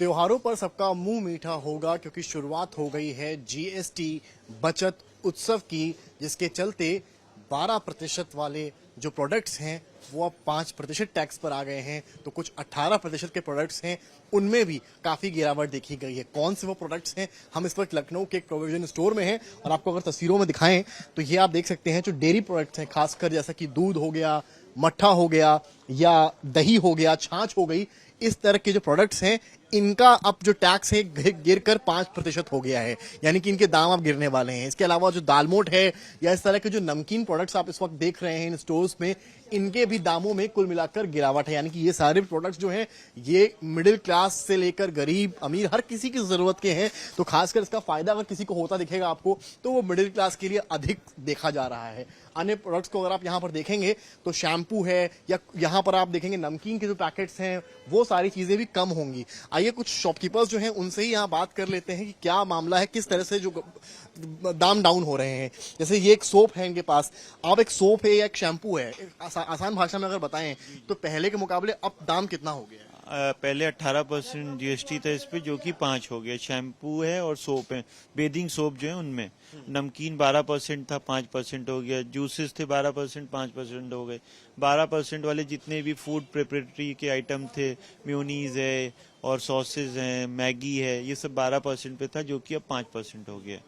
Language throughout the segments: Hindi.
त्योहारों पर सबका मुंह मीठा होगा क्योंकि शुरुआत हो गई है जीएसटी बचत उत्सव की, जिसके चलते 12% वाले जो प्रोडक्ट्स हैं वो अब 5% टैक्स पर आ गए हैं, तो कुछ 18% के प्रोडक्ट्स हैं उनमें भी काफी गिरावट देखी गई है। कौन से वो प्रोडक्ट्स हैं, हम इस वक्त लखनऊ के एक प्रोविजन स्टोर में हैं और आपको अगर तस्वीरों में दिखाएं तो ये आप देख सकते हैं जो डेयरी प्रोडक्ट्स हैं, खासकर जैसा कि दूध हो गया, मट्ठा हो गया या दही हो गया, छाछ हो गई, इस तरह के जो प्रोडक्ट्स हैं इनका अब जो टैक्स है गिरकर 5% हो गया है, यानी कि इनके दाम अब गिरने वाले हैं। इसके अलावा जो दालमोट है या इस तरह के जो नमकीन प्रोडक्ट्स आप इस वक्त देख रहे हैं इन स्टोर्स में, इनके भी दामों में कुल मिलाकर गिरावट है। यानी कि ये सारे प्रोडक्ट्स जो हैं ये मिडिल क्लास से लेकर गरीब अमीर हर किसी की जरूरत के हैं, तो खासकर इसका फायदा अगर किसी को होता दिखेगा आपको तो वो मिडिल क्लास के लिए अधिक देखा जा रहा है। अन्य प्रोडक्ट्स को अगर आप यहाँ पर देखेंगे तो शैम्पू है या यहाँ पर आप देखेंगे नमकीन के जो पैकेट्स हैं वो सारी चीजें भी कम होंगी। आइए कुछ शॉपकीपर्स जो हैं उनसे ही यहाँ बात कर लेते हैं कि क्या मामला है, किस तरह से जो दाम डाउन हो रहे हैं। जैसे ये एक सोप है इनके पास, अब एक सोप है या एक शैम्पू है, आसान भाषा में अगर बताएं तो पहले के मुकाबले अब दाम कितना हो गया है? पहले 18% जीएसटी था इस पे, जो कि 5 हो गया। शैम्पू है और सोप है, बेदिंग सोप जो है उनमें। नमकीन 12% था, 5% हो गया। जूसेस थे 12%, 5% हो गए। 12% वाले जितने भी फूड प्रिपरेटरी के आइटम थे, म्योनीज है और सॉसेज हैं, मैगी है, ये सब 12% पे था, जो कि अब 5% हो गया।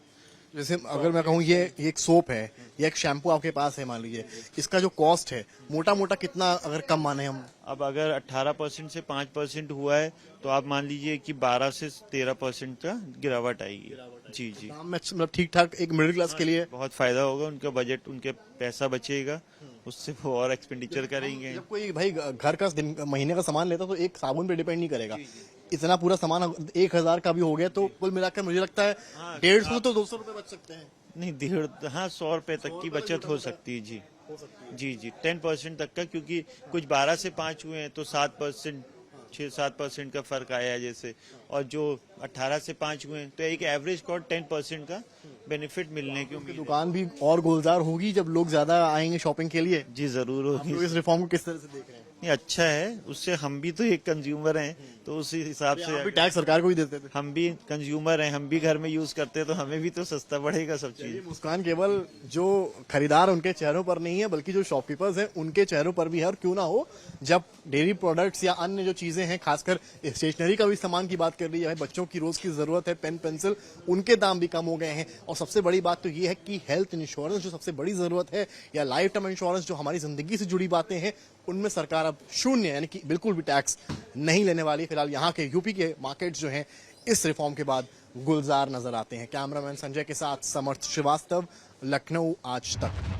जैसे अगर मैं कहूँ ये एक सोप है या एक शैम्पू आपके पास है, मान लीजिए इसका जो कॉस्ट है मोटा मोटा कितना अगर कम माने हम? अब अगर 18% से 5% हुआ है तो आप मान लीजिए कि 12 से 13% का गिरावट आएगी। जी जी, मतलब ठीक ठाक एक मिडिल क्लास के लिए बहुत फायदा होगा। उनका बजट, उनके पैसा बचेगा, उससे वो और एक्सपेंडिचर करेंगे। जब कोई भाई घर का महीने का सामान लेता तो एक साबुन पे डिपेंड नहीं करेगा। इतना पूरा सामान 1000 का भी हो गया तो कुल मिलाकर मुझे लगता है 150 तो 200 रुपए बच सकते हैं। नहीं, 100 रुपए तक की बचत हो सकती है। जी जी जी, 10% तक का, क्योंकि कुछ 12 से 5 हुए हैं तो 7%, 6-7% का फर्क आया है जैसे, और जो 18 से 5 हुए हैं तो एक एवरेज कॉस्ट 10% का बेनिफिट मिलने की उम्मीद। दुकान भी और गुलजार होगी जब लोग ज्यादा आएंगे शॉपिंग के लिए। जी जरूर होगी। तो इस रिफॉर्म को किस तरह से देख रहे हैं? नहीं, अच्छा है, उससे हम भी तो एक कंज्यूमर हैं, तो उसी हिसाब से भी टैक्स सरकार को ही देते थे। हम भी कंज्यूमर हैं, हम भी घर में यूज करते हैं, तो हमें भी तो सस्ता पड़ेगा सब चीज। मुस्कान केवल जो खरीदार उनके चेहरों पर नहीं है बल्कि जो शॉपकीपर्स हैं उनके चेहरों पर भी है। और क्यों ना हो, जब डेयरी प्रोडक्ट्स या अन्य जो चीजें हैं, खासकर स्टेशनरी का भी सामान की बात कर ली है, बच्चों की रोज की जरूरत है, पेन पेंसिल, उनके दाम भी कम हो गए हैं। और सबसे बड़ी बात तो ये है कि हेल्थ इंश्योरेंस जो सबसे बड़ी जरूरत है, या लाइफ टाइम इंश्योरेंस जो हमारी जिंदगी से जुड़ी बातें हैं, उनमें सरकार अब शून्य यानी कि बिल्कुल भी टैक्स नहीं लेने वाली। फिलहाल यहाँ के यूपी के मार्केट्स जो हैं इस रिफॉर्म के बाद गुलजार नजर आते हैं। कैमरामैन संजय के साथ समर्थ श्रीवास्तव, लखनऊ आज तक।